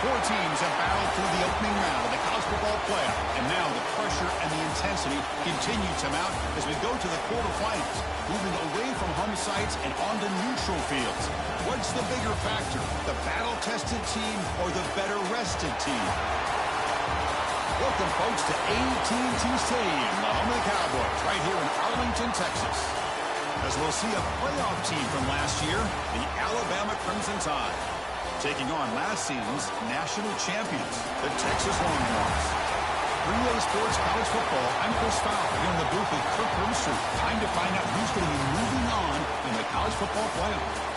Four teams have battled through the opening round of the college football playoff, and now the pressure and the intensity continue to mount as we go to the quarterfinals, moving away from home sites and onto neutral fields. What's the bigger factor, the battle-tested team or the better-rested team? Welcome, folks, to AT&T Stadium, the home of the Cowboys, right here in Arlington, Texas. As we'll see a playoff team from last year, the Alabama Crimson Tide, taking on last season's national champions, the Texas Longhorns. 3A Sports College Football, I'm Chris Fowler, here in the booth with Kirk Brewster. Time to find out who's going to be moving on in the college football playoff.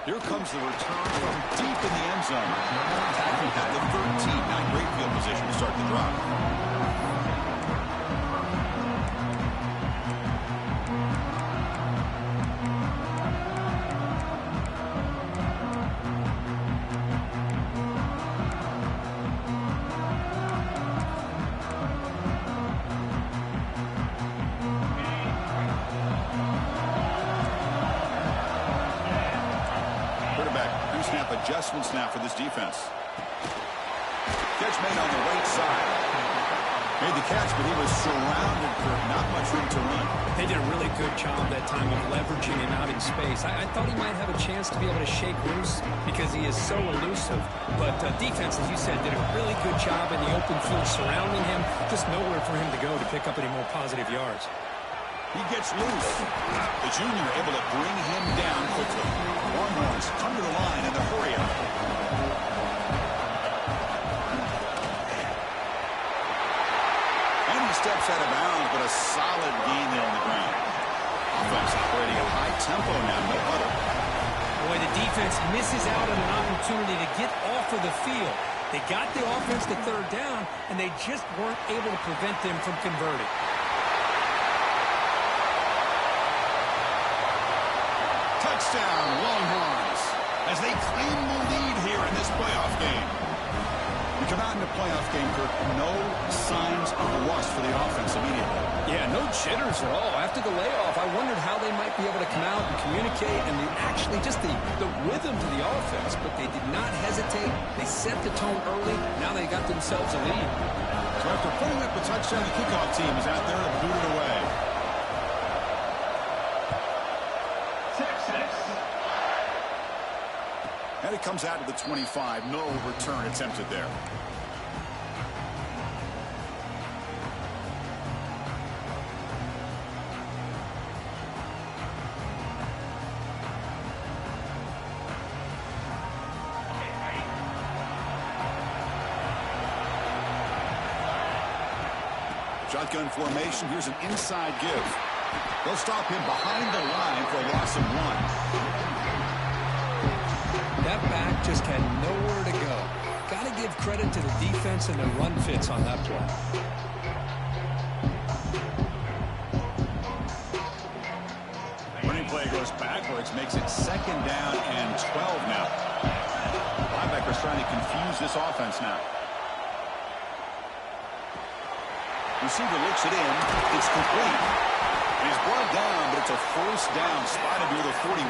Here comes the return from deep in the end zone. Attacking at the 13. Not great field position to start the drive. Adjustments now for this defense. Catch made on the right side. Made the catch, but he was surrounded for not much room to run. They did a really good job that time of leveraging him out in space. I thought he might have a chance to be able to shake loose because he is so elusive. But defense, as you said, did a really good job in the open field surrounding him. Just nowhere for him to go to pick up any more positive yards. He gets loose. The junior able to bring him down quickly. Longhorns come to the line in the hurry up. And he steps out of bounds, but a solid gain there on the ground. Offense operating at high tempo now, no huddle. Boy, the defense misses out on an opportunity to get off of the field. They got the offense to third down, and they just weren't able to prevent them from converting. Touchdown, Longhorns, as they claim the lead here in this playoff game. We come out in the playoff game, Kirk, no signs of rust for the offense immediately. Yeah, no jitters at all. After the layoff, I wondered how they might be able to come out and communicate and actually just the rhythm to the offense, but they did not hesitate. They set the tone early. Now they got themselves a lead. So after putting up a touchdown, the kickoff team is out there to boot it away. And it comes out to the 25. No return attempted there. Shotgun formation. Here's an inside give. They'll stop him behind the line for a loss of 1. That back just had nowhere to go. Got to give credit to the defense and the run fits on that play. Running play goes backwards, makes it 2nd down and 12 now. Linebackers trying to confuse this offense now. Receiver looks it in. It's complete. He's brought down, but it's a 1st down, spotted near the 41.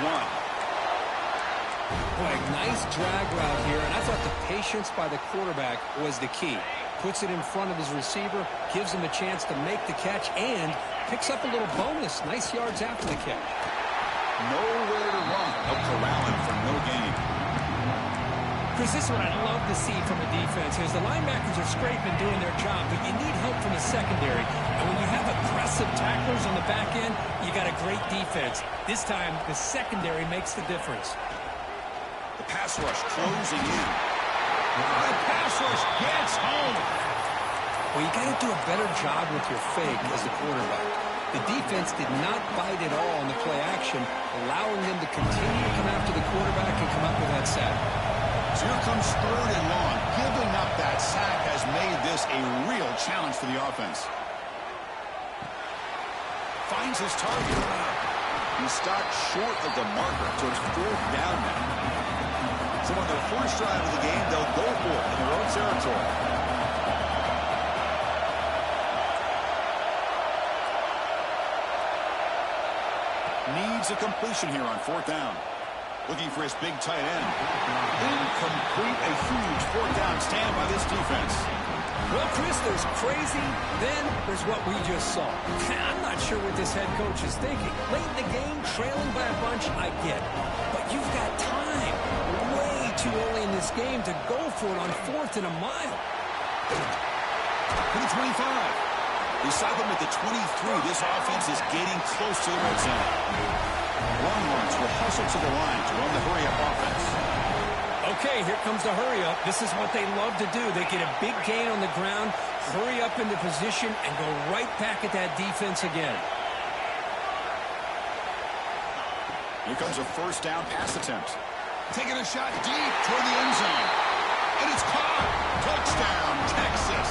Boy, nice drag route here, and I thought the patience by the quarterback was the key. Puts it in front of his receiver, gives him a chance to make the catch, and picks up a little bonus. Nice yards after the catch. Nowhere to run. They'll corral him for no gain. Chris, this is what I love to see from a defense is the linebackers are scraping, doing their job, but you need help from the secondary. And when you have aggressive tacklers on the back end, you got a great defense. This time, the secondary makes the difference. The pass rush closing in. The pass rush gets home. Well, you got to do a better job with your fake as the quarterback. The defense did not bite at all on the play action, allowing them to continue to come after the quarterback and come up with that sack. So here comes 3rd and long. Giving up that sack has made this a real challenge for the offense. Finds his target. He's stopped short of the marker, so it's 4th down now. So on their first drive of the game, they'll go for it in their own territory. Needs a completion here on 4th down. Looking for his big tight end. Incomplete, a huge 4th down stand by this defense. Well, Chris, there's crazy, then there's what we just saw. I'm not sure what this head coach is thinking. Late in the game, trailing by a bunch, I get it. But you've got time, way too early in this game to go for it on 4th and a mile. To the 25. They cycle him at the 23. This offense is getting close to the red zone. Longhorns will hustle to the line to run the hurry-up offense. Okay, here comes the hurry-up. This is what they love to do. They get a big gain on the ground, hurry up into position, and go right back at that defense again. Here comes a 1st down pass attempt. Taking a shot deep toward the end zone. And it's caught. Touchdown, Texas.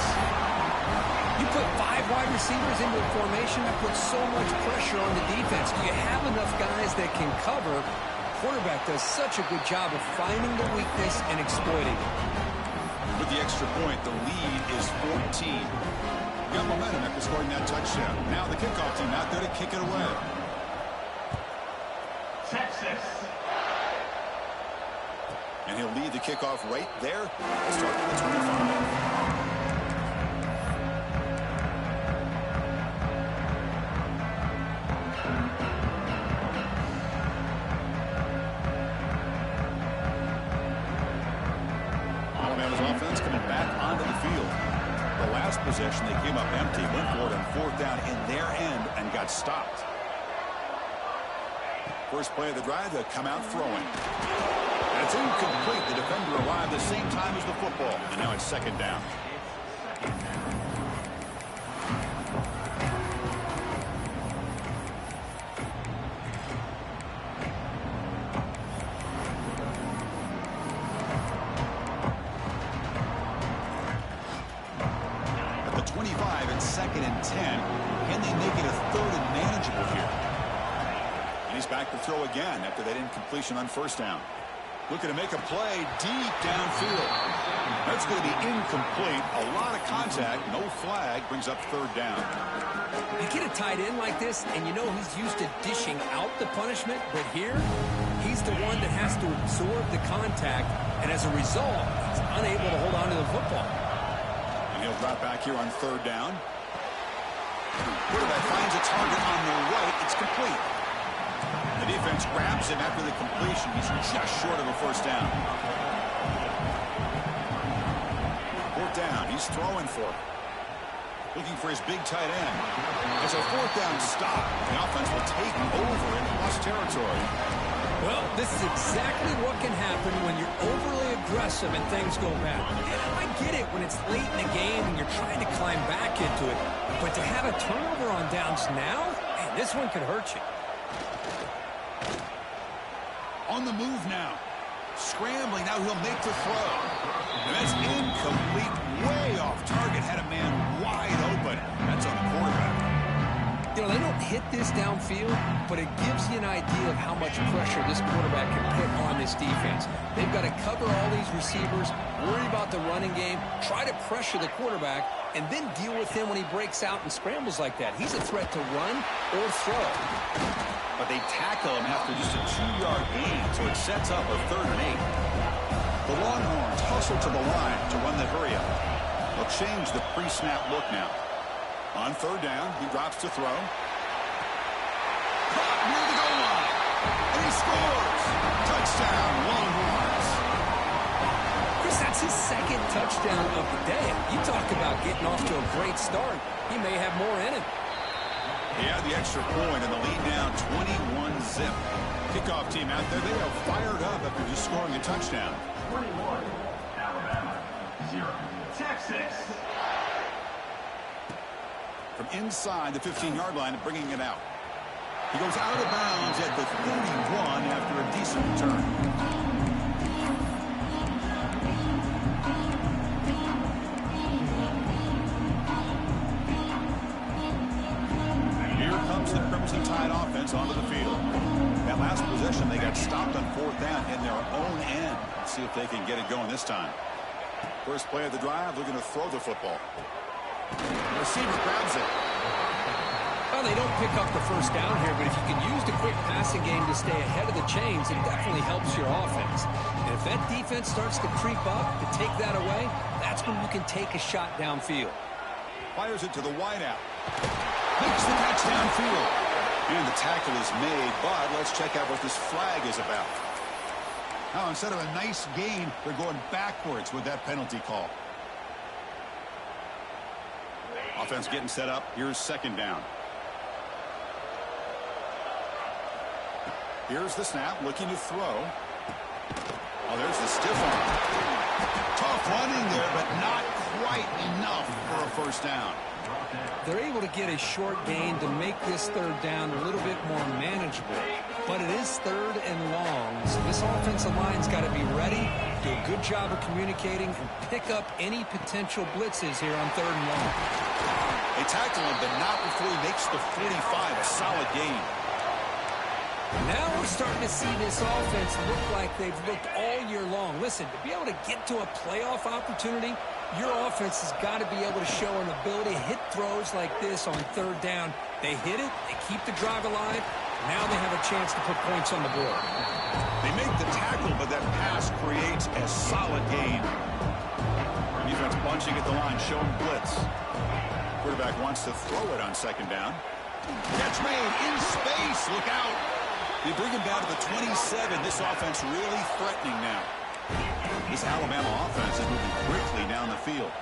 You put 5 wide receivers into a formation that puts so much pressure on the defense. Do you have enough guys that can cover? Quarterback does such a good job of finding the weakness and exploiting it. With the extra point, the lead is 14. Got momentum after scoring that touchdown. Now the kickoff team out there to kick it away. Texas. And he'll lead the kickoff right there. Start at the 25. Offense coming back onto the field. The last possession, they came up empty, went for it on 4th down in their end and got stopped. First play of the drive, they'll come out throwing. And it's incomplete. The defender arrived the same time as the football, and now it's 2nd down. At the 25, it's 2nd and 10. Can they make it a 3rd and manageable here? And he's back to throw again after that incompletion on 1st down. Looking to make a play deep downfield. That's going to be incomplete. A lot of contact. No flag. Brings up 3rd down. You get a tight end like this, and you know he's used to dishing out the punishment, but here, he's the one that has to absorb the contact, and as a result, he's unable to hold on to the football. And he'll drop back here on 3rd down. Quarterback finds a target on the right. It's complete. The defense grabs him after the completion. He's just short of a 1st down. 4th down. He's throwing for it. Looking for his big tight end. It's a 4th down stop. The offense will take over in lost territory. Well, this is exactly what can happen when you're overly aggressive and things go bad. And I get it when it's late in the game and you're trying to climb back into it. But to have a turnover on downs now, man, this one could hurt you. On the move now. Scrambling. Now he'll make the throw. And that's incomplete. Way off target. Had a man wide open. That's on the quarterback. You know, they don't hit this downfield, but it gives you an idea of how much pressure this quarterback can put on this defense. They've got to cover all these receivers, worry about the running game, try to pressure the quarterback, and then deal with him when he breaks out and scrambles like that. He's a threat to run or throw. But they tackle him after just a 2-yard gain, so it sets up a 3rd and 8. The Longhorns hustle to the line to run the hurry-up. They'll change the pre-snap look now. On 3rd down, he drops to throw. Caught near the goal line. And he scores. Touchdown, Longhorns. That's his second touchdown of the day. You talk about getting off to a great start. He may have more in him. He had the extra point and the lead now 21-zip. Kickoff team out there, they are fired up after just scoring a touchdown. 21, Alabama, 0, Texas. From inside the 15-yard line and bringing it out. He goes out of bounds at the 31 after a decent return. Here comes the Crimson Tide offense onto the field. That last possession, they got stopped on 4th down in their own end. Let's see if they can get it going this time. First play of the drive, looking to throw the football. Receiver grabs it. Well, they don't pick up the first down here, but if you can use the quick passing game to stay ahead of the chains, it definitely helps your offense. And if that defense starts to creep up to take that away, that's when you can take a shot downfield. Fires it to the wideout. Makes the catch downfield. And the tackle is made, but let's check out what this flag is about. Now, instead of a nice gain, they're going backwards with that penalty call. Offense getting set up. Here's 2nd down. Here's the snap, looking to throw. Oh, there's the stiff arm. Tough running there, but not quite enough for a first down. They're able to get a short gain to make this 3rd down a little bit more manageable. But it is 3rd and long, so this offensive line's got to be ready, do a good job of communicating, and pick up any potential blitzes here on 3rd and long. They tackle him, but not before he makes the 45, a solid gain. Now we're starting to see this offense look like they've looked all year long. Listen, to be able to get to a playoff opportunity, your offense has got to be able to show an ability to hit throws like this on 3rd down. They hit it, they keep the drive alive. Now they have a chance to put points on the board. They make the tackle, but that pass creates a solid gain. Defense bunching at the line, showing blitz. Quarterback wants to throw it on 2nd down. Catch made in space. Look out. They bring him down to the 27. This offense really threatening now. This Alabama offense is moving quickly down the field.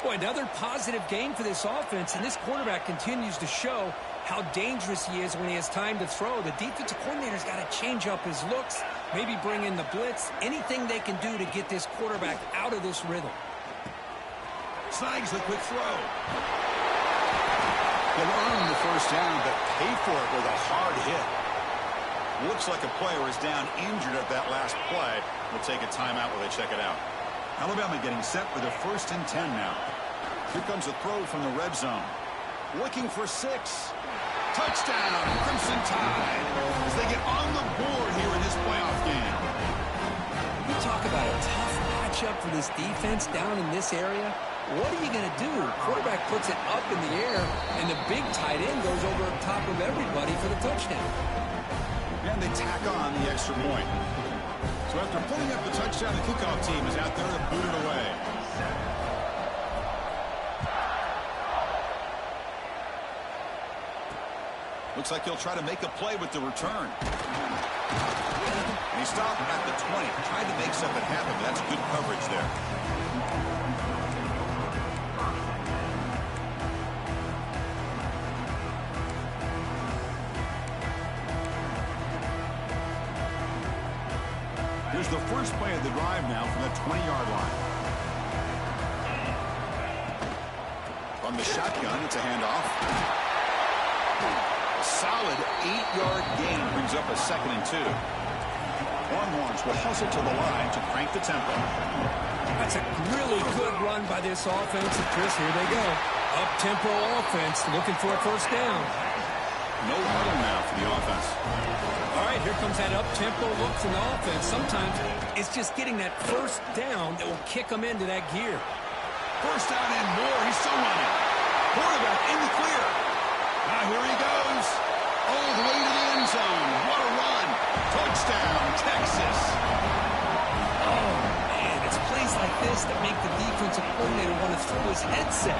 Boy, another positive gain for this offense, and this quarterback continues to show how dangerous he is when he has time to throw. The defensive coordinator's got to change up his looks, maybe bring in the blitz, anything they can do to get this quarterback out of this rhythm. Snags the quick throw. They'll earn the first down, but pay for it with a hard hit. Looks like a player is down injured at that last play. We'll take a timeout while they check it out. Alabama getting set for their 1st and 10 now. Here comes a throw from the red zone. Looking for 6. Touchdown, Crimson Tide, as they get on the board here in this playoff game. You talk about a tough matchup for this defense down in this area. What are you going to do? Quarterback puts it up in the air, and the big tight end goes over top of everybody for the touchdown. And they tack on the extra point. So after putting up the touchdown, the kickoff team is out there to boot it away. Looks like he'll try to make a play with the return. And he stopped at the 20. Tried to make something happen, but that's good coverage there. Here's the first play of the drive now from the 20-yard line. From the shotgun, it's a handoff. A solid 8-yard gain brings up a 2nd and 2. Longhorns will hustle to the line to crank the tempo. That's a really good run by this offense. And Chris, here they go. Up-tempo offense looking for a first down. No huddle now for the offense. All right, here comes that up-tempo look from the offense. Sometimes it's just getting that first down that will kick them into that gear. First down and more. He's still running. Quarterback in the clear. Now here he goes. All the way to the end zone. What a run. Touchdown, Texas. Oh, man, it's plays like this that make the defensive coordinator want to throw his headset.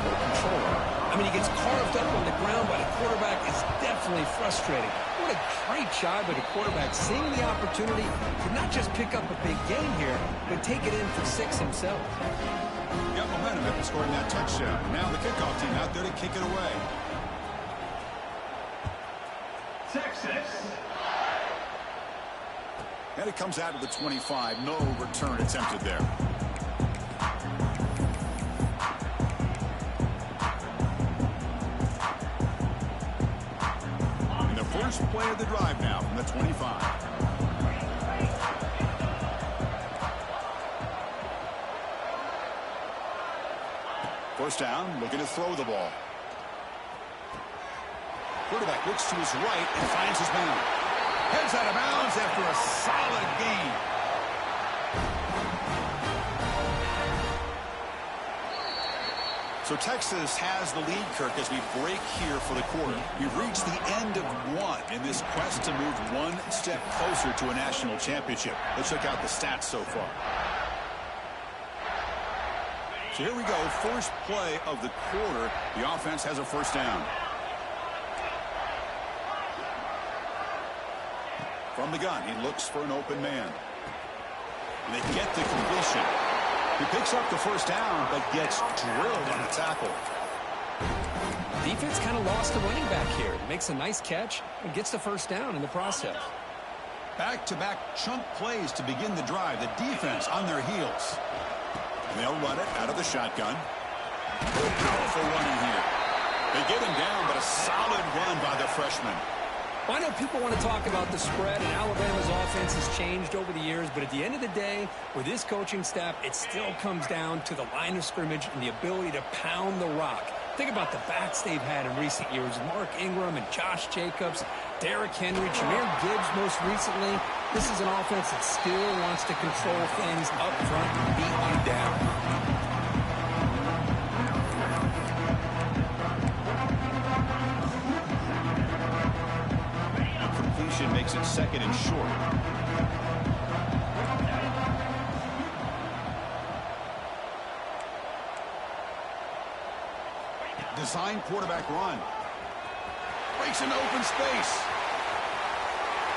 Full control. I mean, he gets carved up on the ground by the quarterback. It's definitely frustrating. What a great job by the quarterback, seeing the opportunity to not just pick up a big gain here, but take it in for 6 himself. Got momentum after scoring that touchdown. Now the kickoff team out there to kick it away. Texas. And it comes out of the 25. No return attempted there. And the first play of the drive now from the 25. First down, looking to throw the ball. Quarterback looks to his right and finds his man. Heads out of bounds after a solid gain. So Texas has the lead, Kirk, as we break here for the quarter. We've reached the end of one in this quest to move one step closer to a national championship. Let's check out the stats so far. So here we go, first play of the quarter. The offense has a first down. From the gun, he looks for an open man. And they get the completion. He picks up the first down, but gets drilled on the tackle. Defense kind of lost the running back here. Makes a nice catch and gets the first down in the process. Back-to-back chunk plays to begin the drive. The defense on their heels. And they'll run it out of the shotgun. Powerful running here. They get him down, but a solid run by the freshman. Well, I know people want to talk about the spread, and Alabama's offense has changed over the years, but at the end of the day, with this coaching staff, it still comes down to the line of scrimmage and the ability to pound the rock. Think about the backs they've had in recent years. Mark Ingram and Josh Jacobs, Derrick Henry, Jahmyr Gibbs most recently. This is an offense that still wants to control things up front and beat you down. Makes it second and short. Design quarterback run. Breaks into open space.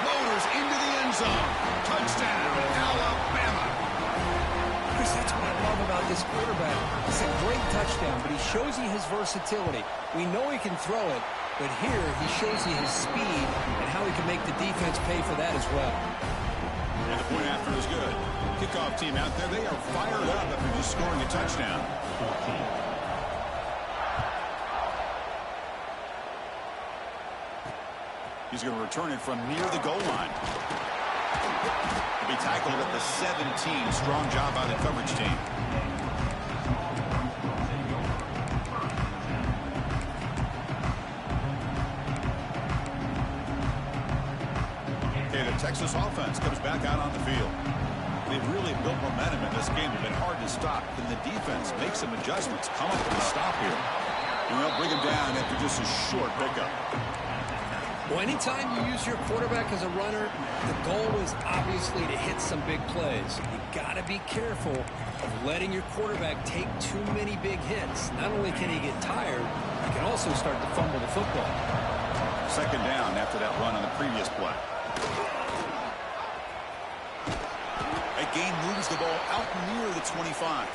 Motors into the end zone. Touchdown, Alabama. Chris, that's what I love about this quarterback. It's a great touchdown, but he shows you his versatility. We know he can throw it, but here he shows you his speed and how he can make the defense pay for that as well. And the point after is good. Kickoff team out there, they are fired up after just scoring a touchdown. He's going to return it from near the goal line. He'll be tackled at the 17. Strong job by the coverage team. Okay, the Texas offense comes back out on the field. They've really built momentum in this game. It's been hard to stop. Then the defense makes some adjustments. Come up with a stop here. And they'll bring him down after just a short pickup. Well, anytime you use your quarterback as a runner, the goal is obviously to hit some big plays. You got to be careful of letting your quarterback take too many big hits. Not only can he get tired, he can also start to fumble the football. Second down after that run on the previous play. A gain moves the ball out near the 25.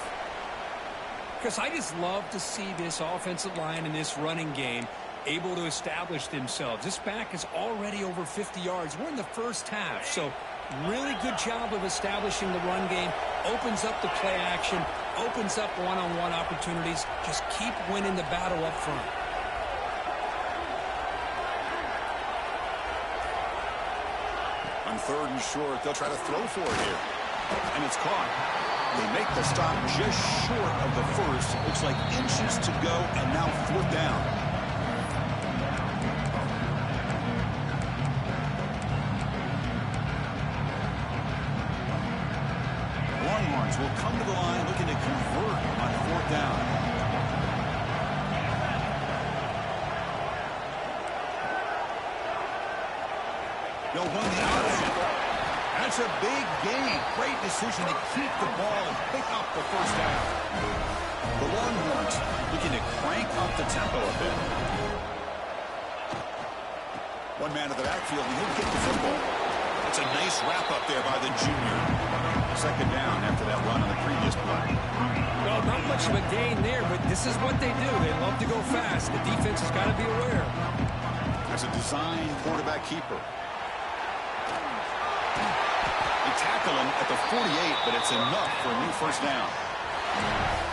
Chris, I just love to see this offensive line in this running game able to establish themselves. This back is already over 50 yards. We're in the first half, so really good job of establishing the run game. Opens up the play action, opens up one-on-one opportunities. Just keep winning the battle up front. On third and short, they'll try to throw for it here. And it's caught. They make the stop just short of the first. Looks like inches to go, and now fourth down. Longhorns will come to the line looking to convert on fourth down. They'll run the option. That's a big gain. Great decision to keep the ball and pick up the first down. The Longhorns looking to crank up the tempo a bit. One man at the backfield, and he'll get the football. It's a nice wrap-up there by the junior. Second down after that run on the previous play. Well, not much of a gain there, but this is what they do. They love to go fast. The defense has got to be aware. As a design quarterback keeper. They tackle him at the 48, but it's enough for a new first down.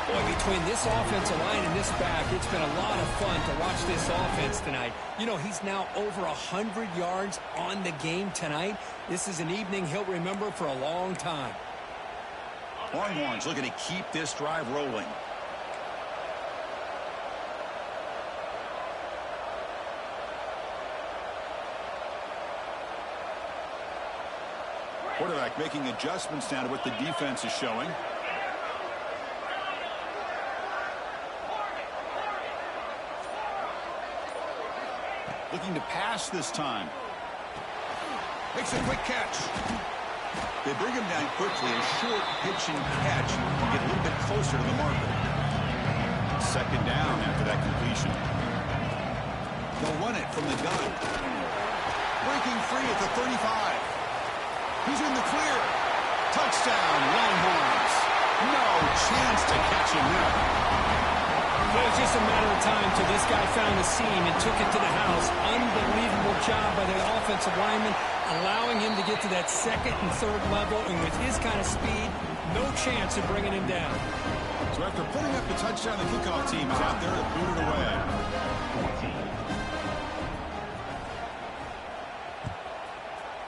Boy, between this offensive line and this back, it's been a lot of fun to watch this offense tonight. You know, he's now over 100 yards on the game tonight. This is an evening he'll remember for a long time. Longhorns looking to keep this drive rolling. Quarterback making adjustments down to what the defense is showing. Looking to pass this time. Makes a quick catch. They bring him down quickly. A short pitch and catch and get a little bit closer to the marker. Second down after that completion. They'll run it from the gun. Breaking free at the 35. He's in the clear. Touchdown, Longhorns. No chance to catch him now. It was just a matter of time till this guy found a seam and took it to the house. Unbelievable job by the offensive lineman, allowing him to get to that second and third level, and with his kind of speed, no chance of bringing him down. So after putting up the touchdown, the kickoff team is out there to boot it away.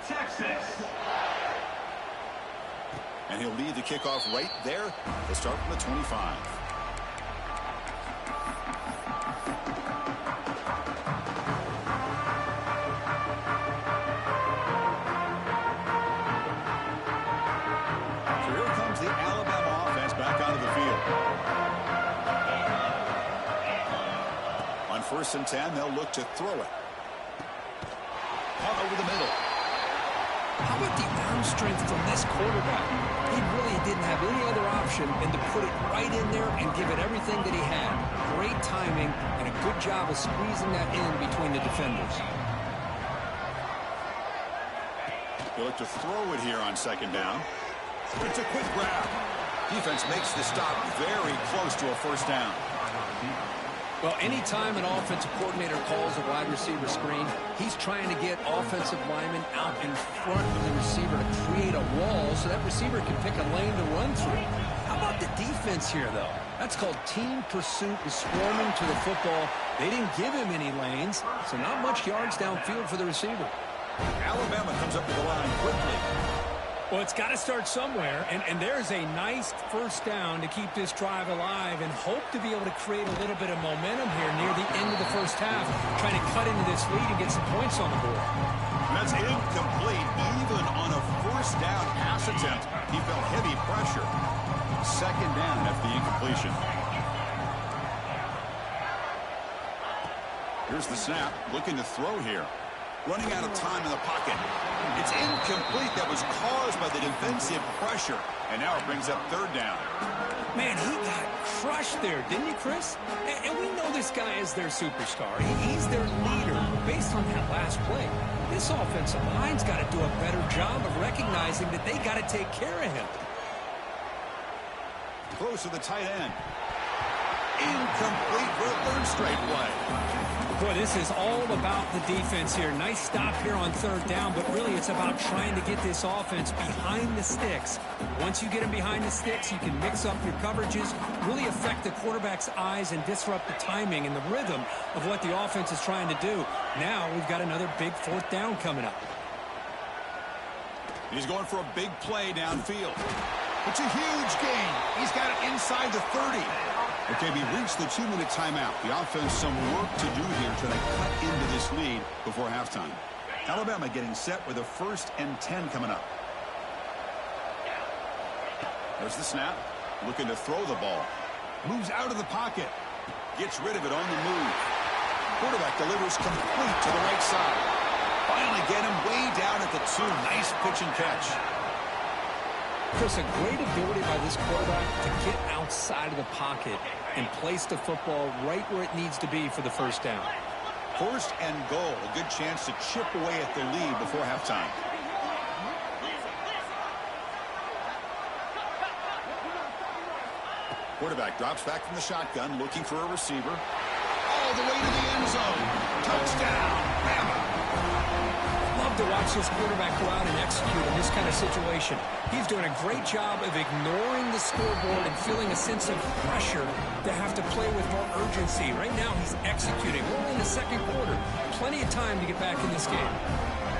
Texas. And he'll lead the kickoff right there. They'll start from the 25. First and 10, they'll look to throw it. Caught over the middle. How about the arm strength from this quarterback? He really didn't have any other option than to put it right in there and give it everything that he had. Great timing and a good job of squeezing that in between the defenders. They look to throw it here on second down. It's a quick grab. Defense makes the stop very close to a first down. Well, anytime an offensive coordinator calls a wide receiver screen, he's trying to get offensive linemen out in front of the receiver to create a wall so that receiver can pick a lane to run through. How about the defense here, though? That's called team pursuit and swarming to the football. They didn't give him any lanes, so not much yards downfield for the receiver. Alabama comes up with the line quickly. Well, it's got to start somewhere, and there's a nice first down to keep this drive alive and hope to be able to create a little bit of momentum here near the end of the first half, trying to cut into this lead and get some points on the board. That's incomplete. Even on a first down pass attempt, he felt heavy pressure. Second down after the incompletion. Here's the snap, looking to throw here. Running out of time in the pocket. It's incomplete. That was caused by the defensive pressure. And now it brings up third down. Man, he got crushed there, didn't he, Chris? And we know this guy is their superstar. He's their leader. Based on that last play, this offensive line's got to do a better job of recognizing that they got to take care of him. Close to the tight end. Incomplete for a third straight play. Boy, this is all about the defense here. Nice stop here on third down, but really it's about trying to get this offense behind the sticks. Once you get them behind the sticks, you can mix up your coverages, really affect the quarterback's eyes and disrupt the timing and the rhythm of what the offense is trying to do. Now we've got another big fourth down coming up. He's going for a big play downfield. It's a huge gain. He's got it inside the 30. Okay, we reached the 2-minute timeout. The offense some work to do here trying to cut into this lead before halftime. Alabama getting set with a 1st and 10 coming up. There's the snap. Looking to throw the ball. Moves out of the pocket. Gets rid of it on the move. Quarterback delivers complete to the right side. Finally get him way down at the 2. Nice pitch and catch. Chris, a great ability by this quarterback to get outside of the pocket and place the football right where it needs to be for the first down. First and goal. A good chance to chip away at the lead before halftime. Quarterback drops back from the shotgun, looking for a receiver. All the way to the end zone. Touchdown, Bama. Love to watch this quarterback go out and execute in this kind of situation. He's doing a great job of ignoring the scoreboard and feeling a sense of pressure to have to play with more urgency. Right now, he's executing. We're only in the second quarter. Plenty of time to get back in this game.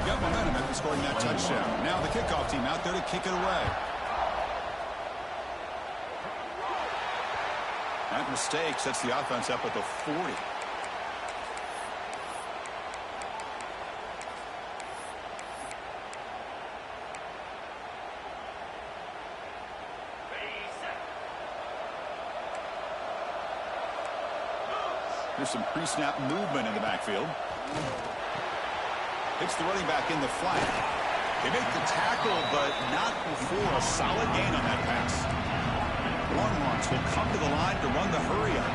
Got momentum after scoring that touchdown. Now the kickoff team out there to kick it away. That mistake sets the offense up at the 40. There's some pre-snap movement in the backfield. Hits the running back in the flank. They make the tackle, but not before a solid gain on that pass. Longhorns will come to the line to run the hurry-up.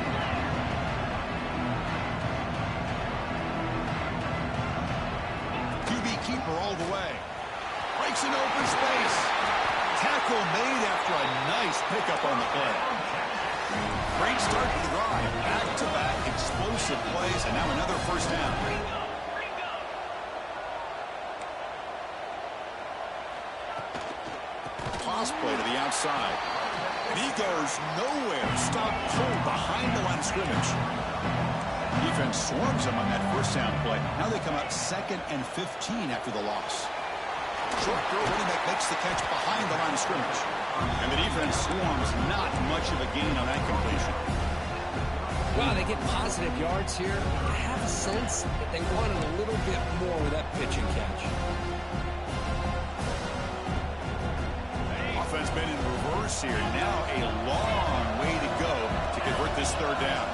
QB keeper all the way. Breaks an open space. Tackle made after a nice pickup on the play. Great start to the drive. Back-to-back explosive plays, and now another first down. Toss play to the outside. And he goes nowhere. Stop cold behind the line of scrimmage. Defense swarms him on that first down play. Now they come out 2nd and 15 after the loss. Short throw, running back makes the catch behind the line of scrimmage. And the defense swarms, not much of a gain on that completion. Wow, they get positive yards here. I have a sense that they wanted a little bit more with that pitch and catch. Offense been in reverse here. Now a long way to go to convert this third down.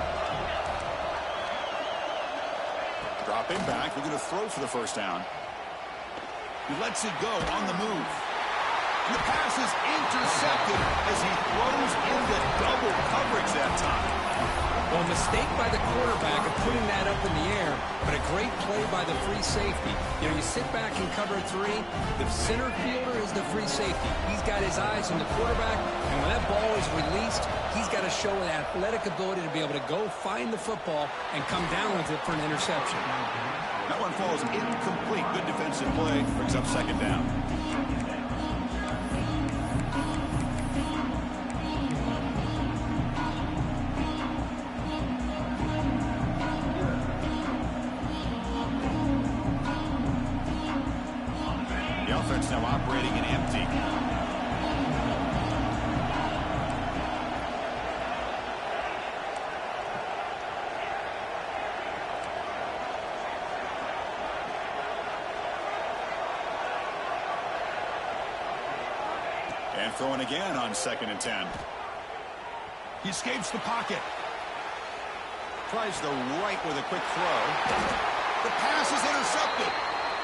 Dropping back, we're going to throw for the first down. He lets it go on the move. And the pass is intercepted as he throws into double coverage that time. Well, a mistake by the quarterback of putting that up in the air, but a great play by the free safety. You know, you sit back and cover 3. The center fielder is the free safety. He's got his eyes on the quarterback, and when that ball is released, he's got to show an athletic ability to be able to go find the football and come down with it for an interception. That one falls incomplete. Good defensive play. Brings up second down. The offense now operating in empty. And throwing again on 2nd and 10. He escapes the pocket. Tries the right with a quick throw. The pass is intercepted.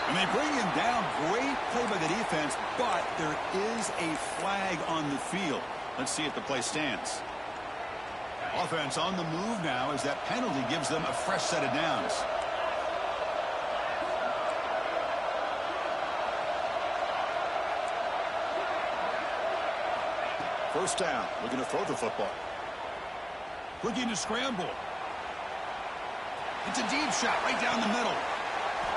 And they bring him down. Great play by the defense, but there is a flag on the field. Let's see if the play stands. Offense on the move now as that penalty gives them a fresh set of downs. First down. Looking to throw the football. Looking to scramble. It's a deep shot right down the middle.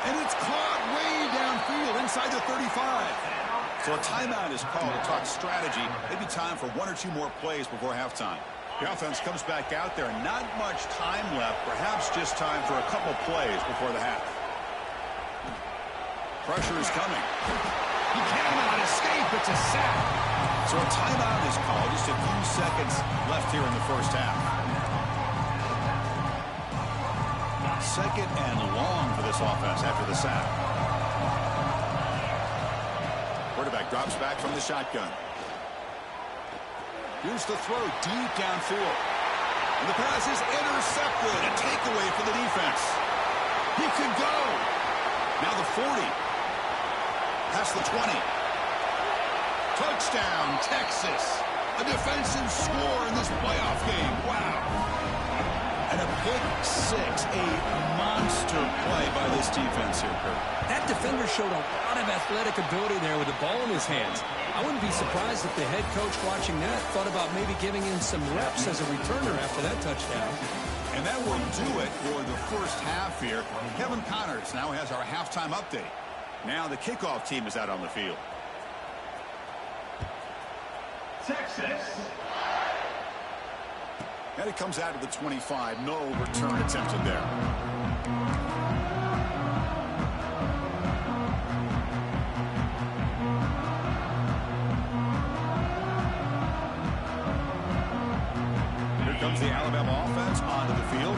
And it's caught way downfield inside the 35. So a timeout is called to talk strategy. Maybe time for 1 or 2 more plays before halftime. The offense comes back out there. Not much time left. Perhaps just time for a couple plays before the half. Pressure is coming. He cannot escape. It's a sack. So a timeout is called. Just a few seconds left here in the first half. 2nd and long for this offense after the sack. Quarterback drops back from the shotgun. Here's the throw deep downfield. And the pass is intercepted. A takeaway for the defense. He can go. Now the 40. Past the 20. Touchdown, Texas. A defensive score in this playoff game. Wow. And a pick six. A monster play by this defense here, Kurt. That defender showed a lot of athletic ability there with the ball in his hands. I wouldn't be surprised if the head coach watching that thought about maybe giving him some reps as a returner after that touchdown. And that will do it for the first half here. Kevin Connors now has our halftime update. Now the kickoff team is out on the field. Texas. And it comes out to the 25. No return attempted there. Here comes the Alabama offense onto the field.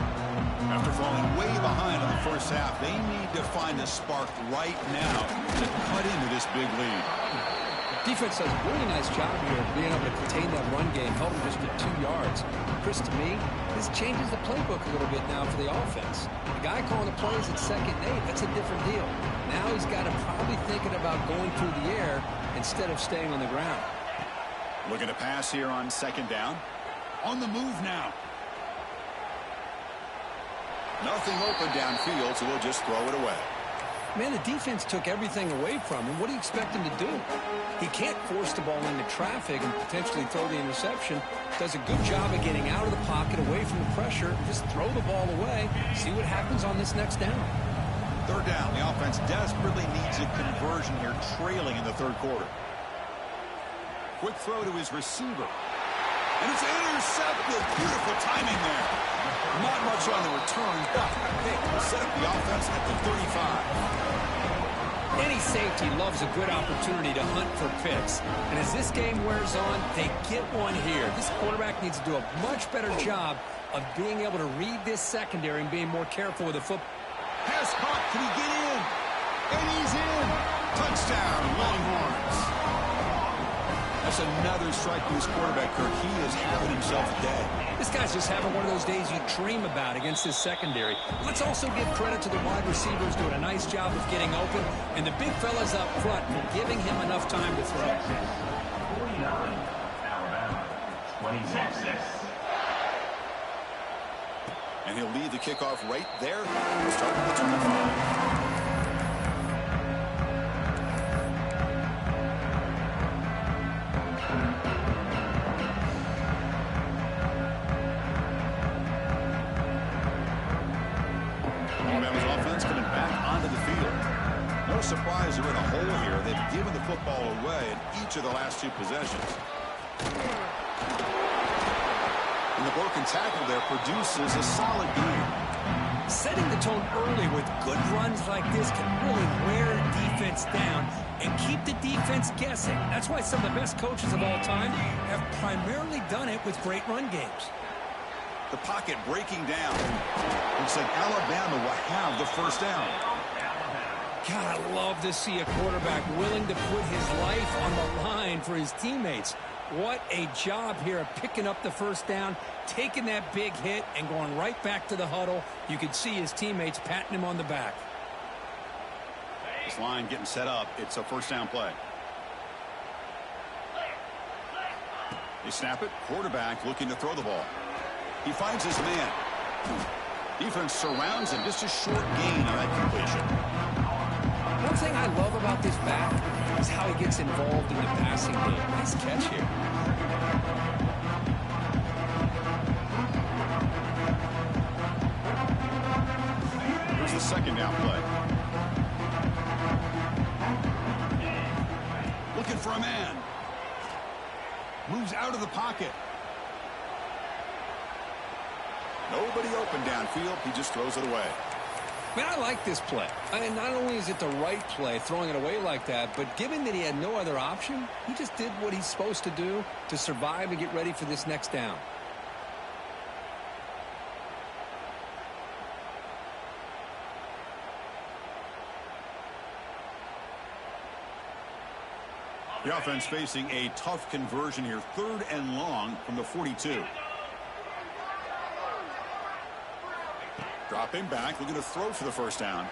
After falling way behind in the first half, they need to find a spark right now to cut into this big lead. Defense does a really nice job here of being able to contain that run game, held him just to 2 yards. Chris, to me, this changes the playbook a little bit now for the offense. The guy calling the plays at 2nd and 8, that's a different deal. Now he's got to probably thinking about going through the air instead of staying on the ground. Looking to pass here on 2nd down. On the move now. Nothing open downfield, so we'll just throw it away. Man, the defense took everything away from him. What do you expect him to do? He can't force the ball into traffic and potentially throw the interception. Does a good job of getting out of the pocket, away from the pressure. Just throw the ball away. See what happens on this next down. 3rd down. The offense desperately needs a conversion here, trailing in the 3rd quarter. Quick throw to his receiver. And it's intercepted. Beautiful timing there. Not much on the return, but hey, we'll set up the offense at the 35. Any safety loves a good opportunity to hunt for picks. And as this game wears on, they get one here. This quarterback needs to do a much better job of being able to read this secondary and being more careful with the football. Pass caught. Can he get in? And he's in. Touchdown, Longhorns. That's another strike from this quarterback, Kirk. He is having himself a day. This guy's just having one of those days you dream about against this secondary. Let's also give credit to the wide receivers doing a nice job of getting open, and the big fellas up front for giving him enough time to throw. 49. Alabama. 26. And he'll lead the kickoff right there. Starting at the 25. Alabama's offense coming back onto the field. No surprise they're in a hole here. They've given the football away in each of the last 2 possessions. And the broken tackle there produces a solid gain. Setting the tone early with good runs like this can really wear defense down and keep the defense guessing. That's why some of the best coaches of all time have primarily done it with great run games. The pocket breaking down. Looks like Alabama will have the 1st down. God, I love to see a quarterback willing to put his life on the line for his teammates. What a job here of picking up the 1st down, taking that big hit, and going right back to the huddle. You could see his teammates patting him on the back. This line getting set up. It's a 1st down play. They snap it. Quarterback looking to throw the ball. He finds his man. Defense surrounds him. Just a short gain on that completion. One thing I love about this back is how he gets involved in the passing game. Nice catch here. Here's the 2nd down play. Looking for a man. Moves out of the pocket. Nobody open downfield. He just throws it away. Man, I like this play. And not only is it the right play, throwing it away like that, but given that he had no other option, he just did what he's supposed to do to survive and get ready for this next down. The offense facing a tough conversion here. 3rd and long from the 42. Dropping back, looking to throw for the 1st down.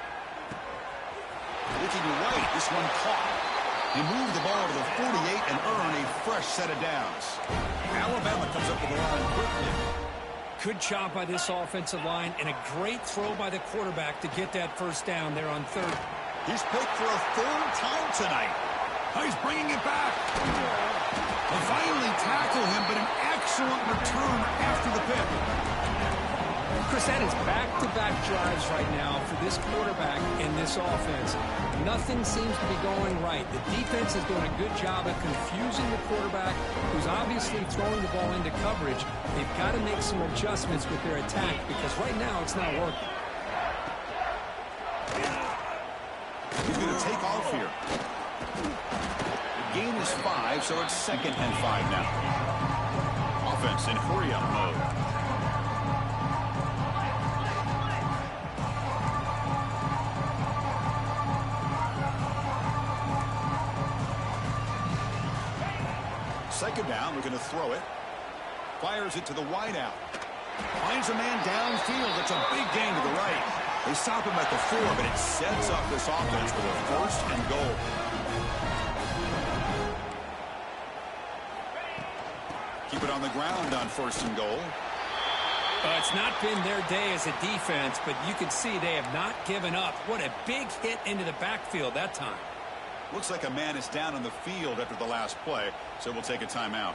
Looking right, this one caught. He moved the ball to the 48 and earned a fresh set of downs. Alabama comes up with the line quickly. Good job by this offensive line and a great throw by the quarterback to get that first down there on third. He's picked for a third time tonight. He's bringing it back. They finally tackle him, but an excellent return after the pick. Chris, that is back-to-back drives right now for this quarterback and this offense. Nothing seems to be going right. The defense is doing a good job of confusing the quarterback, who's obviously throwing the ball into coverage. They've got to make some adjustments with their attack because right now it's not working. He's going to take off here. The gain is 5, so it's 2nd and 5 now. Offense in hurry-up mode. Second down, we're going to throw it. Fires it to the wideout. Finds a man downfield. It's a big gain to the right. They stop him at the 4, but it sets up this offense for a 1st and goal. Keep it on the ground on 1st and goal. It's not been their day as a defense, but you can see they have not given up. What a big hit into the backfield that time. Looks like a man is down on the field after the last play, so we'll take a timeout.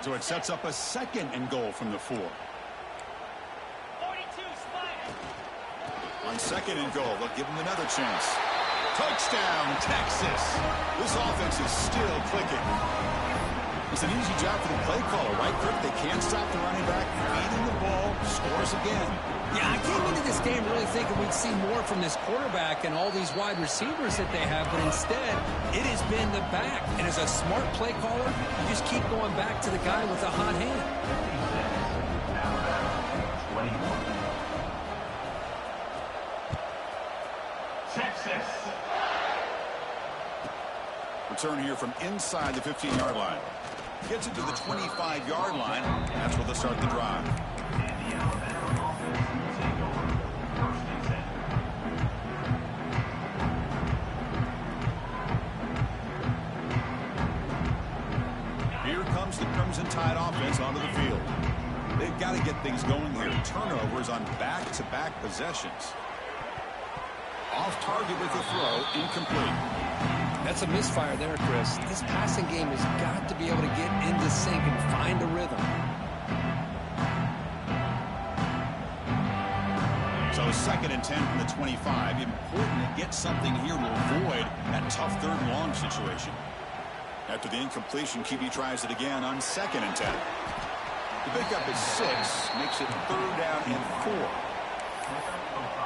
So it sets up a 2nd and goal from the 4. 42, On 2nd and goal, they'll give him another chance. Touchdown, Texas! This offense is still clicking. It's an easy job for the play caller, right, Kirk? They can't stop the running back, feeding the ball, scores again. Yeah, I came into this game really thinking we'd see more from this quarterback and all these wide receivers that they have, but instead, it has been the back. And as a smart play caller, you just keep going back to the guy with the hot hand. 21. Texas. Return here from inside the 15-yard line. Gets it to the 25-yard line. That's where they'll start the drive. Here comes the Crimson Tide offense onto the field. They've got to get things going here. Turnovers on back-to-back possessions. Off target with the throw, incomplete. That's a misfire there, Chris. This passing game has got to be able to get into sync and find a rhythm. So 2nd and 10 from the 25. Important to get something here to avoid that tough 3rd and long situation. After the incompletion, QB tries it again on 2nd and 10. The pickup is 6, makes it 3rd down and 4.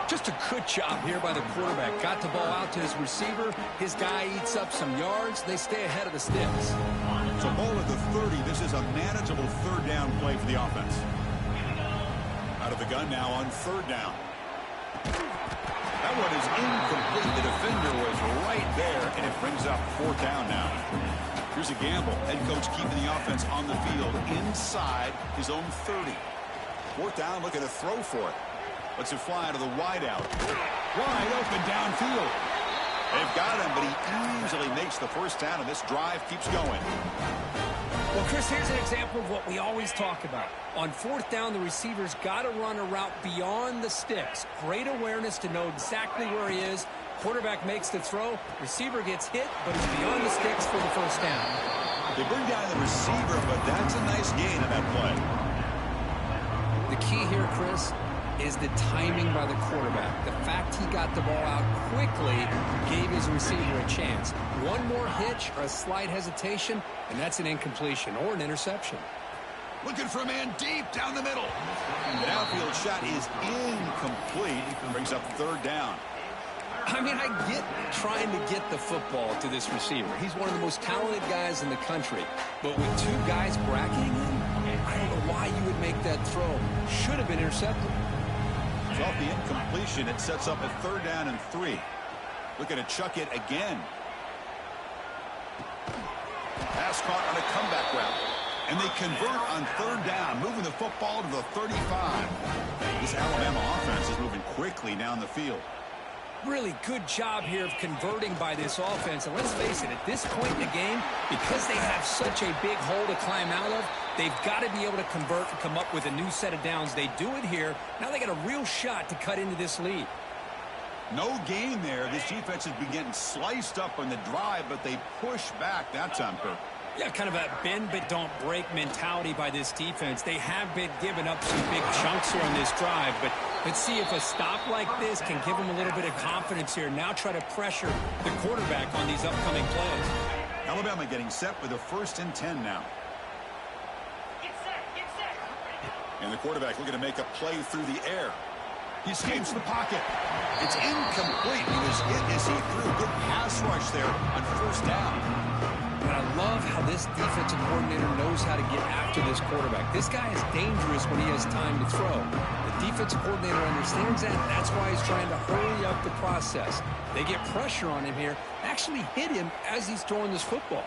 Just a good job here by the quarterback. Got the ball out to his receiver. His guy eats up some yards. They stay ahead of the sticks. So ball at the 30. This is a manageable 3rd down play for the offense. Out of the gun now on 3rd down. That one is incomplete. The defender was right there, and it brings up 4th down now. Here's a gamble. Head coach keeping the offense on the field inside his own 30. 4th down, looking to throw for it. Lets it fly to the wideout. Wide open downfield. They've got him, but he easily makes the 1st down, and this drive keeps going. Well, Chris, here's an example of what we always talk about. On 4th down, the receiver's got to run a route beyond the sticks. Great awareness to know exactly where he is. Quarterback makes the throw. Receiver gets hit, but it's beyond the sticks for the 1st down. They bring down the receiver, but that's a nice gain in that play. The key here, Chris, is the timing by the quarterback. The fact he got the ball out quickly gave his receiver a chance. One more hitch or a slight hesitation, and that's an incompletion or an interception. Looking for a man deep down the middle. The downfield shot is incomplete. Brings up 3rd down. I mean, I get trying to get the football to this receiver. He's one of the most talented guys in the country. But with 2 guys bracketing him, I don't know why you would make that throw. Should have been intercepted. Off the incompletion, it sets up a 3rd down and 3. Looking to chuck it again. Pass caught on a comeback route. And they convert on 3rd down, moving the football to the 35. This Alabama offense is moving quickly down the field. Really good job here of converting by this offense. And let's face it, at this point in the game, because they have such a big hole to climb out of, they've got to be able to convert and come up with a new set of downs. They do it here. Now they got a real shot to cut into this lead. No gain there. This defense has been getting sliced up on the drive, but they push back that time, Kirk. Yeah, kind of a bend but don't break mentality by this defense. They have been giving up some big chunks here on this drive, but let's see if a stop like this can give them a little bit of confidence here. Now try to pressure the quarterback on these upcoming plays. Alabama getting set with a 1st and 10 now. Get set. And the quarterback looking to make a play through the air. He escapes the pocket. It's incomplete. He was hit as he threw. Good pass rush there on 1st down. And I love how this defensive coordinator knows how to get after this quarterback. This guy is dangerous when he has time to throw. The defensive coordinator understands that. That's why he's trying to hurry up the process. They get pressure on him here, actually hit him as he's throwing this football.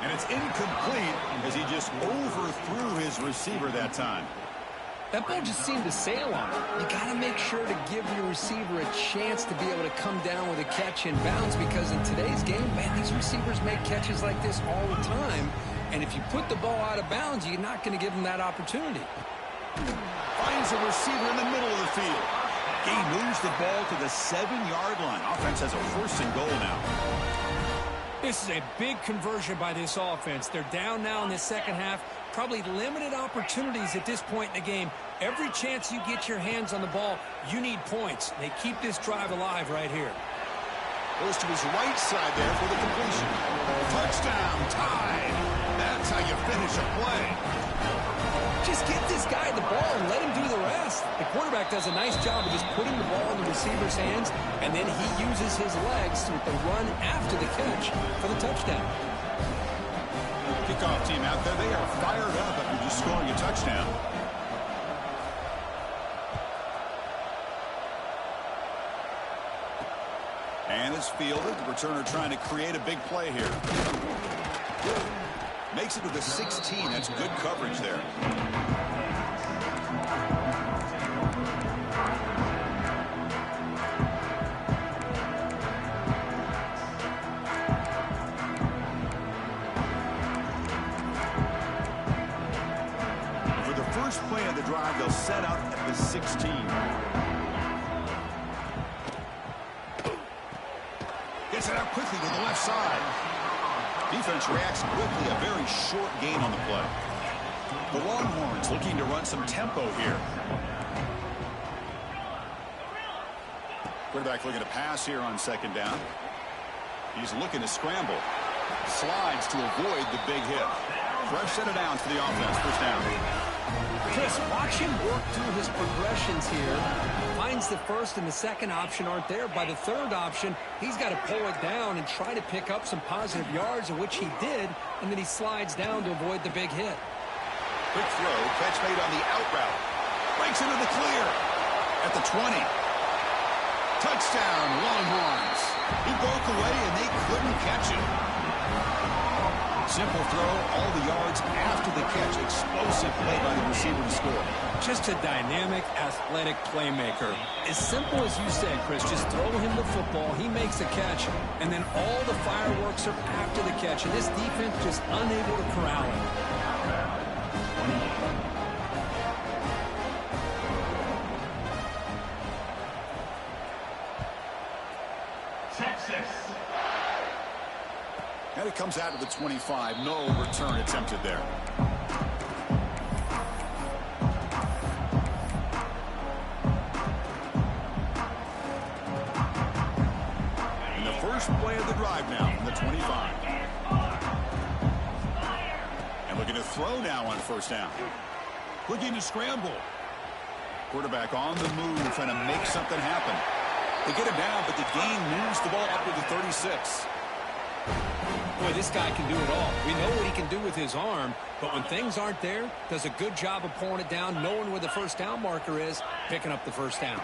And it's incomplete as he just overthrew his receiver that time. That ball just seemed to sail on him. You got to make sure to give your receiver a chance to be able to come down with a catch in bounds, because in today's game, man, these receivers make catches like this all the time. And if you put the ball out of bounds, you're not going to give them that opportunity. Finds a receiver in the middle of the field. He moves the ball to the 7-yard line. Offense has a 1st and goal now. This is a big conversion by this offense. They're down now in the second half. Probably limited opportunities at this point in the game. Every chance you get your hands on the ball, you need points. They keep this drive alive right here. Goes to his right side there for the completion. Touchdown, tied. That's how you finish a play. Just get this guy the ball and let him do the rest. The quarterback does a nice job of just putting the ball in the receiver's hands, and then he uses his legs with the run after the catch for the touchdown. Kickoff team out there, they are fired up after just scoring a touchdown. And it's fielded. The returner trying to create a big play here. Makes it to the 16. That's good coverage there. For the first play of the drive, they'll set up at the 16. Gets it out quickly to the left side. Defense reacts quickly. A very short gain on the play. The Longhorns looking to run some tempo here. Quarterback looking to pass here on 2nd down. He's looking to scramble. Slides to avoid the big hit. Fresh set of downs for the offense. 1st down. Chris, watch him work through his progressions here. Finds the 1st and the 2nd option aren't there. By the 3rd option, he's got to pull it down and try to pick up some positive yards, of which he did, and then he slides down to avoid the big hit. Quick throw, catch made on the out route. Breaks into the clear at the 20. Touchdown, Longhorns. He broke away, and they couldn't catch him. Simple throw, all the yards after the catch. Explosive play by the receiver to score. Just a dynamic, athletic playmaker. As simple as you said, Chris, just throw him the football, he makes a catch, and then all the fireworks are after the catch, and this defense just unable to corral him. Texas. And it comes out to the 25. No return attempted there. And the first play of the drive now from the 25. And looking to throw now on 1st down. Looking to scramble. Quarterback on the move, trying to make something happen. They get him down, but the gain moves the ball up to the 36. Boy, this guy can do it all. We know what he can do with his arm, but when things aren't there, does a good job of pulling it down, knowing where the 1st down marker is, picking up the 1st down.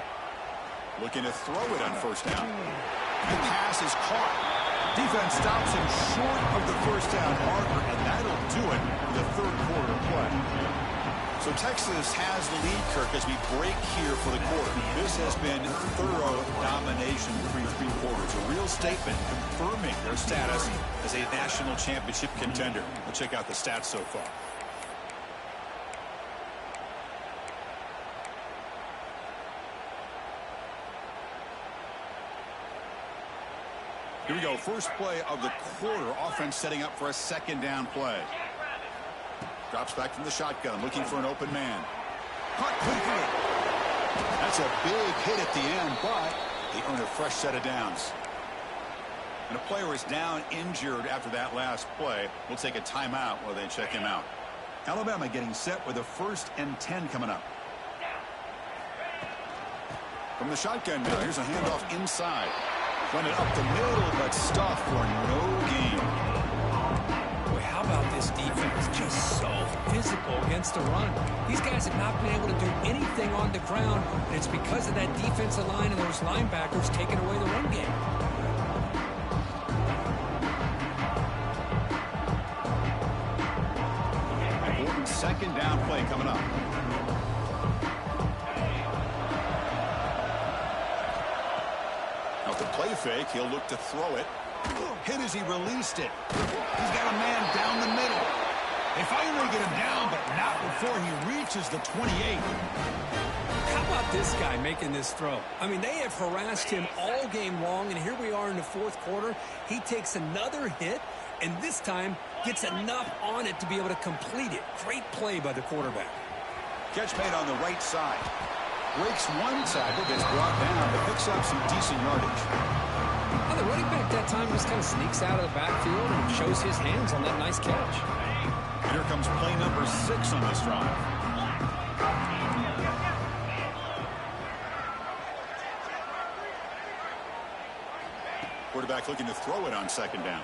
Looking to throw it on 1st down. The pass is caught. Defense stops him short of the 1st down marker, and that'll do it for the 3rd quarter play. So Texas has the lead, Kirk, as we break here for the quarter. This has been thorough domination through three quarters. A real statement confirming their status as a national championship contender. Let's check out the stats so far. Here we go. First play of the quarter. Offense setting up for a second down play. Drops back from the shotgun, looking for an open man. Caught quickly. That's a big hit at the end, but they earn a fresh set of downs. And a player is down injured after that last play. We'll take a timeout while they check him out. Alabama getting set with a 1st and 10 coming up. From the shotgun now, here's a handoff inside. Run it up the middle, but stuffed for no gain. How about this defense? Just so physical against the run. These guys have not been able to do anything on the ground, and it's because of that defensive line and those linebackers taking away the run game. Important second down play coming up. Now the play fake, he'll look to throw it. Hit as he released it. He's got a man down the middle. They finally get him down, but not before he reaches the 28. How about this guy making this throw? I mean, they have harassed him all game long, and here we are in the fourth quarter. He takes another hit, and this time gets enough on it to be able to complete it. Great play by the quarterback. Catch made on the right side. Breaks one tackle, gets brought down, but picks up some decent yardage. Well, the running back that time just kind of sneaks out of the backfield and shows his hands on that nice catch. Here comes play number 6 on this drive. Quarterback looking to throw it on second down.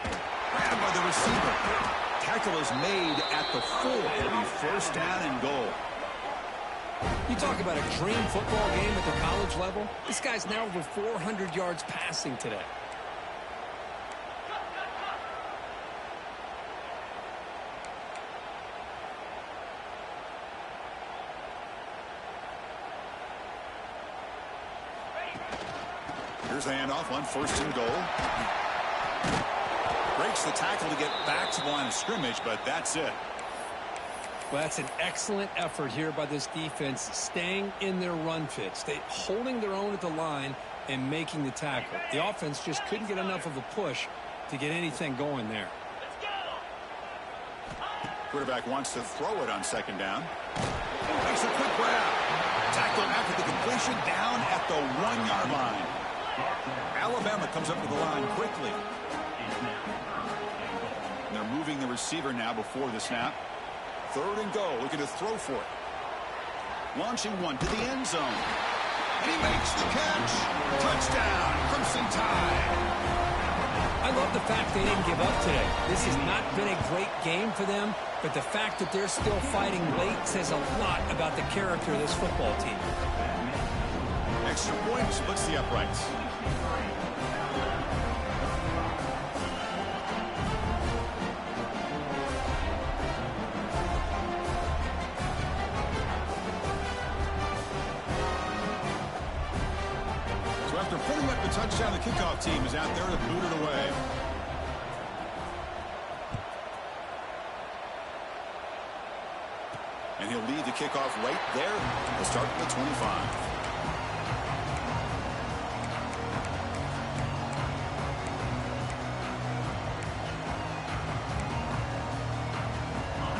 Grabbed by the receiver. Tackle is made at the 4. It'll be 1st down and goal. You talk about a dream football game at the college level. This guy's now over 400 yards passing today. Here's the handoff on 1st and goal. Breaks the tackle to get back to the line of scrimmage, but that's it. Well, that's an excellent effort here by this defense, staying in their run fits. They holding their own at the line and making the tackle. The offense just couldn't get enough of a push to get anything going there. Quarterback wants to throw it on second down. Makes a quick grab. Tackle after the completion down at the 1-yard line. Alabama comes up to the line quickly. And they're moving the receiver now before the snap. 3rd and goal, looking to throw for it. Launching one to the end zone. And he makes the catch. Touchdown, Crimson Tide. I love the fact they didn't give up today. This has not been a great game for them, but the fact that they're still fighting late says a lot about the character of this football team. Extra point splits the uprights. After putting up the touchdown, the kickoff team is out there to boot it away. And he'll lead the kickoff right there. He'll start at the 25.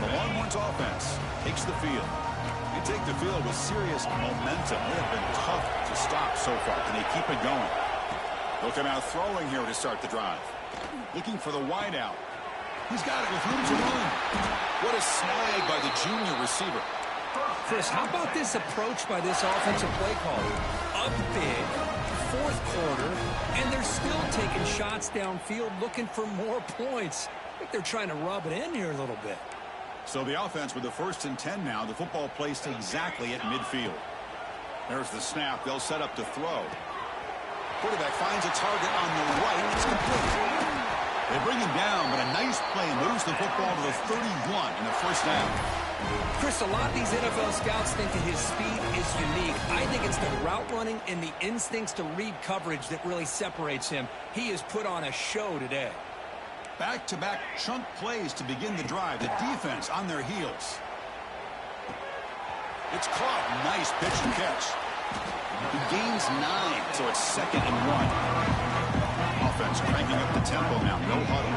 The Longhorns offense takes the field. They take the field with serious momentum. They have been tough to stop so far. Can they keep it going? They'll come out throwing here to start the drive. Looking for the wideout. He's got it with room to run. What a snag by the junior receiver. Chris, how about this approach by this offensive play caller? Up big, fourth quarter, and they're still taking shots downfield looking for more points. I think they're trying to rub it in here a little bit. So the offense with the 1st and 10 now. The football placed exactly at midfield. There's the snap. They'll set up to throw. Quarterback finds a target on the right. It's complete. They bring him down, but a nice play moves the football to the 31 in the 1st down. Chris, a lot of these NFL scouts think that his speed is unique. I think it's the route running and the instincts to read coverage that really separates him. He has put on a show today. Back-to-back chunk plays to begin the drive. The defense on their heels. It's caught. Nice pitch and catch. He gains 9, so it's 2nd and 1. Offense cranking up the tempo now. No huddle.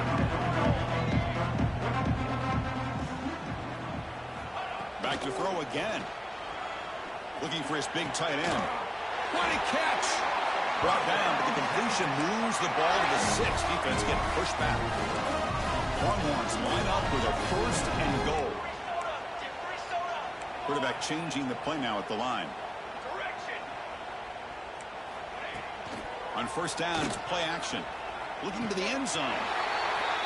Back to throw again. Looking for his big tight end. What a catch! Brought down, but the completion moves the ball to the 6. Defense getting pushed back. Longhorns line up with a 1st and goal. Quarterback changing the play now at the line. On 1st down, it's play action. Looking to the end zone.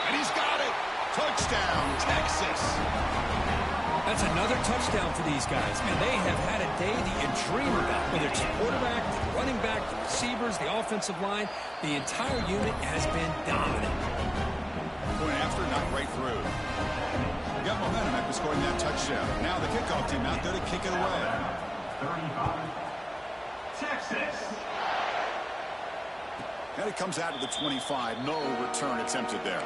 And he's got it! Touchdown, Texas! That's another touchdown for these guys. Man, they have had a day that you dream about. Whether it's the quarterback, the running back, the receivers, the offensive line, the entire unit has been dominant. Going after, not right through. Got momentum after scoring that touchdown. Now the kickoff team out there to kick it away. 35. Texas. And it comes out to the 25. No return attempted there.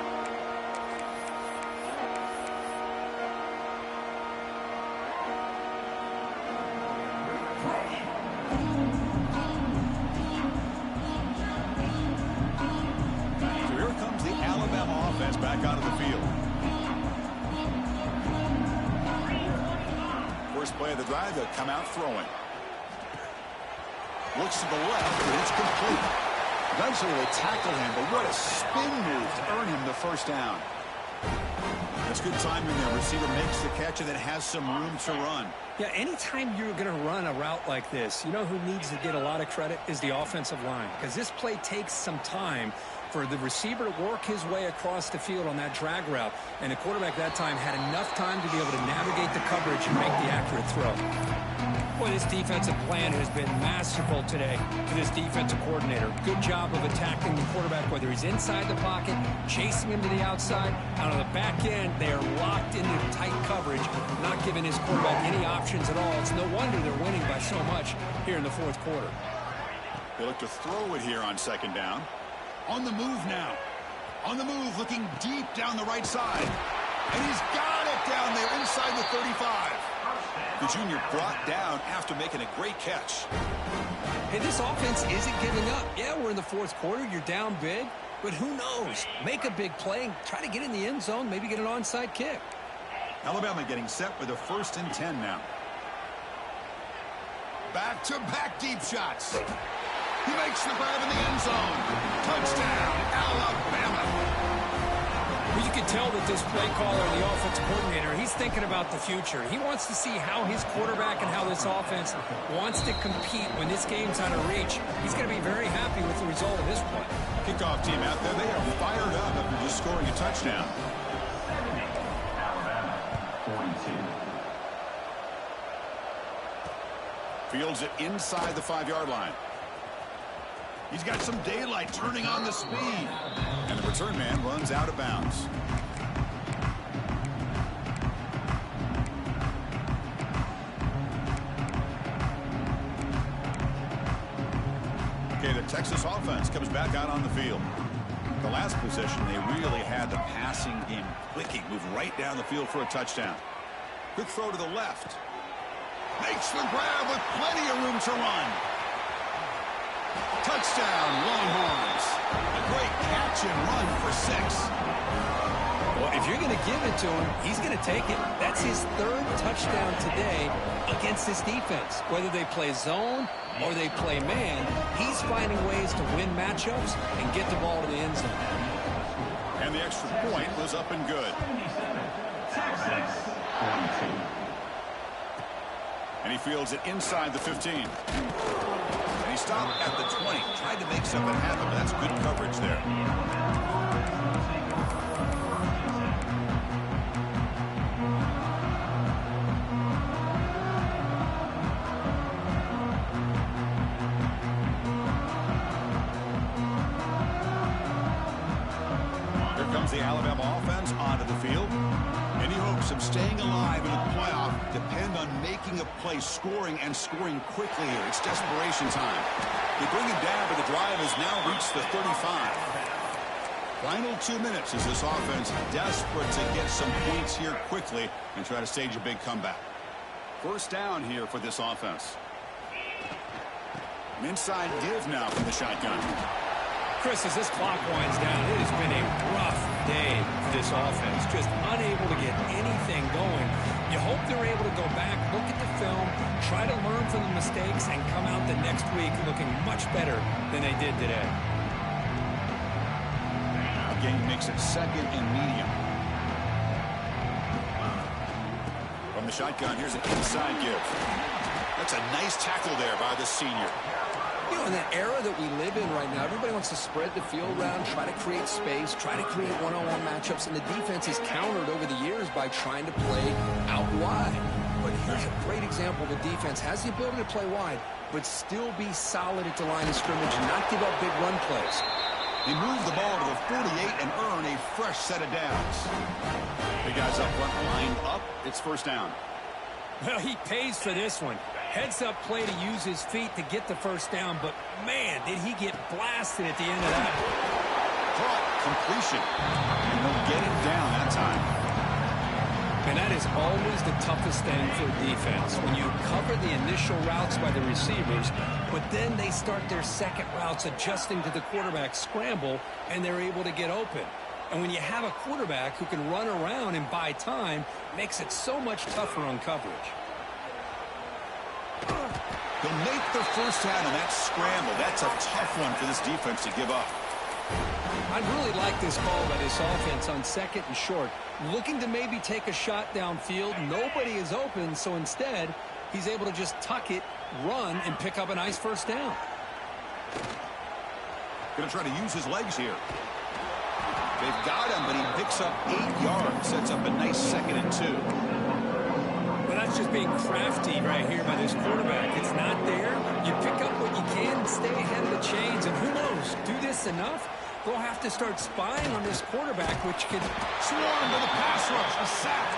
So here comes the Alabama offense back onto the field. First play of the drive, they'll come out throwing. Looks to the left, and it's complete. Eventually they tackle him, but what a spin move to earn him the 1st down. That's good timing there. Receiver makes the catch and then has some room to run. Yeah, anytime you're going to run a route like this, you know who needs to get a lot of credit is the offensive line. Because this play takes some time for the receiver to work his way across the field on that drag route. And the quarterback that time had enough time to be able to navigate the coverage and make the accurate throw. Boy, this defensive plan has been masterful today for this defensive coordinator. Good job of attacking the quarterback, whether he's inside the pocket, chasing him to the outside. Out on the back end, they are locked into tight coverage, not giving his quarterback any options at all. It's no wonder they're winning by so much here in the 4th quarter. They look to throw it here on 2nd down. On the move now. On the move, looking deep down the right side. And he's got it down there inside the 35. The junior brought down after making a great catch. Hey, this offense isn't giving up. Yeah, we're in the 4th quarter. You're down big. But who knows? Make a big play and try to get in the end zone, maybe get an onside kick. Alabama getting set with a 1st and 10 now. Back-to-back deep shots. He makes the grab in the end zone. Touchdown, Alabama. Well, you can tell that this play caller, the offensive coordinator, he's thinking about the future. He wants to see how his quarterback and how this offense wants to compete when this game's out of reach. He's going to be very happy with the result of this play. Kickoff team out there, they are fired up after just scoring a touchdown. Alabama, 42. Fields it inside the 5-yard line. He's got some daylight turning on the speed. And the return man runs out of bounds. Okay, the Texas offense comes back out on the field. The last possession, they really had the passing game clicking, move right down the field for a touchdown. Quick throw to the left. Makes the grab with plenty of room to run. Touchdown, Longhorns. A great catch and run for 6. Well, if you're going to give it to him, he's going to take it. That's his 3rd touchdown today against this defense. Whether they play zone or they play man, he's finding ways to win matchups and get the ball to the end zone. And the extra point was up and good. 77. Texas, 42. And he fields it inside the 15. And he stopped at the 20. Tried to make something happen, but that's good coverage there. Here comes the Alabama offense onto the field. Any hopes of staying alive in the playoffs depend on making a play, scoring, and scoring quickly here. It's desperation time. They bring him down, but the drive has now reached the 35. Final 2 minutes as this offense desperate to get some points here quickly and try to stage a big comeback. First down here for this offense. An inside give now from the shotgun. Chris, as this clock winds down, it has been a rough day for this offense. Just unable to get anything going. You hope they're able to go back, look at the film, try to learn from the mistakes, and come out the next week looking much better than they did today. Again, makes it second and medium. From the shotgun, here's an inside give. That's a nice tackle there by the senior. You know, in the era that we live in right now, everybody wants to spread the field around, try to create space, try to create one-on-one matchups, and the defense is countered over the years by trying to play out wide. But here's a great example. The defense has the ability to play wide, but still be solid at the line of scrimmage and not give up big run plays. They move the ball to the 48 and earn a fresh set of downs. The guys up front lined up. It's first down. Well, he pays for this one. Heads-up play to use his feet to get the first down, but, man, did he get blasted at the end of that. Caught, completion. And they'll get him down that time. And that is always the toughest thing for defense. When you cover the initial routes by the receivers, but then they start their second routes adjusting to the quarterback scramble, and they're able to get open. And when you have a quarterback who can run around and buy time, makes it so much tougher on coverage. He'll make the first down in that scramble. That's a tough one for this defense to give up. I'd really like this call by this offense on second and short. Looking to maybe take a shot downfield. Nobody is open, so instead, he's able to just tuck it, run, and pick up a nice first down. Going to try to use his legs here. They've got him, but he picks up 8 yards. Sets up a nice 2nd and 2. Well, that's just being crafty right here by this quarterback. It's not there. You pick up what you can, stay ahead of the chains, and who knows, do this enough, they'll have to start spying on this quarterback, which could swarm to the pass rush, a sack.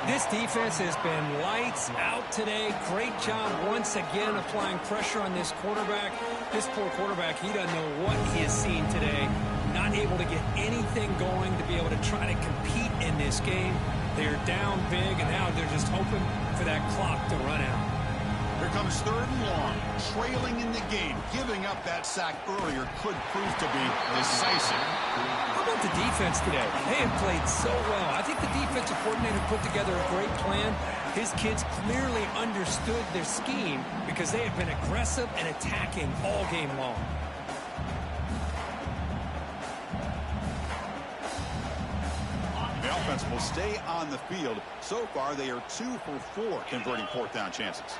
This defense has been lights out today. Great job once again applying pressure on this quarterback. This poor quarterback, he doesn't know what he has seen today. Not able to get anything going to be able to try to compete in this game. They're down big, and now they're just hoping for that clock to run out. Here comes 3rd and long, trailing in the game. Giving up that sack earlier could prove to be decisive. How about the defense today? They have played so well. I think the defensive coordinator put together a great plan. His kids clearly understood their scheme because they have been aggressive and attacking all game long. The offense will stay on the field. So far, they are 2 for 4 converting 4th down chances.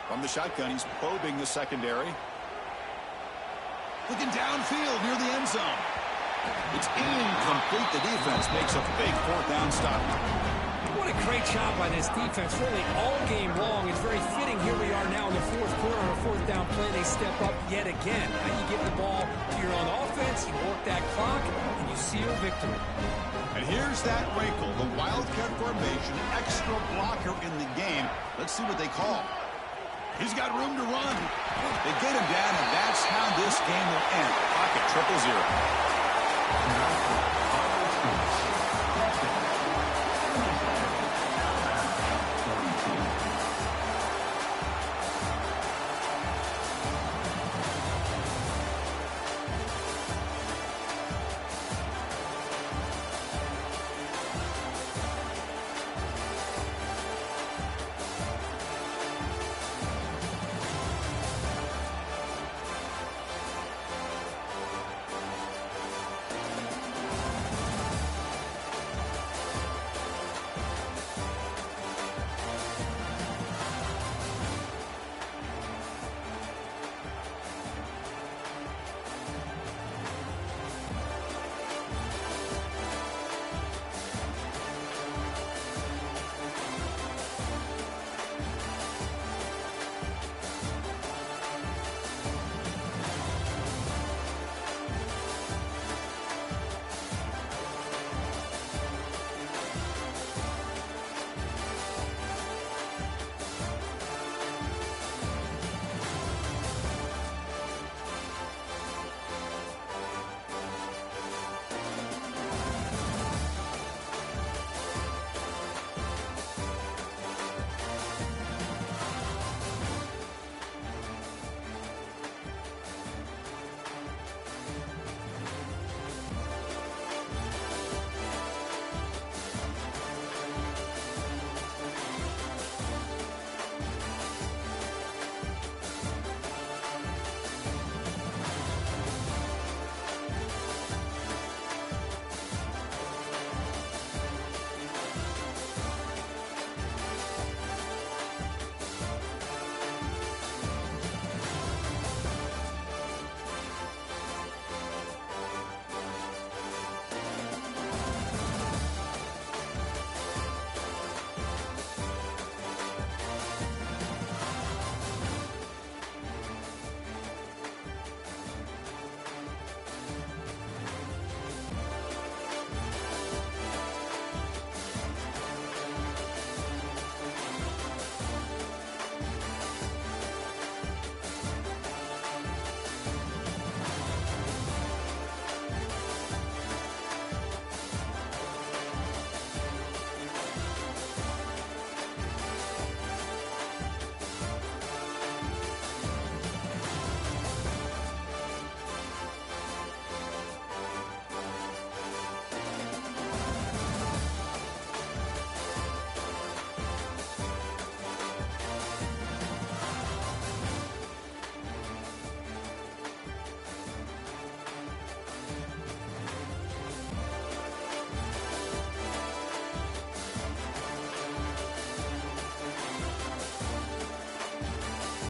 From the shotgun, he's probing the secondary. Looking downfield near the end zone. It's incomplete. The defense makes a big 4th down stop. What a great job by this defense, really all game long. It's very fitting. Here we are now in the 4th quarter on a 4th down play. They step up yet again. Now you give the ball to your own offense, you work that clock, and you seal victory. And here's that wrinkle, the Wildcat formation, extra blocker in the game. Let's see what they call. He's got room to run. They get him down, and that's how this game will end. Pocket 0-0.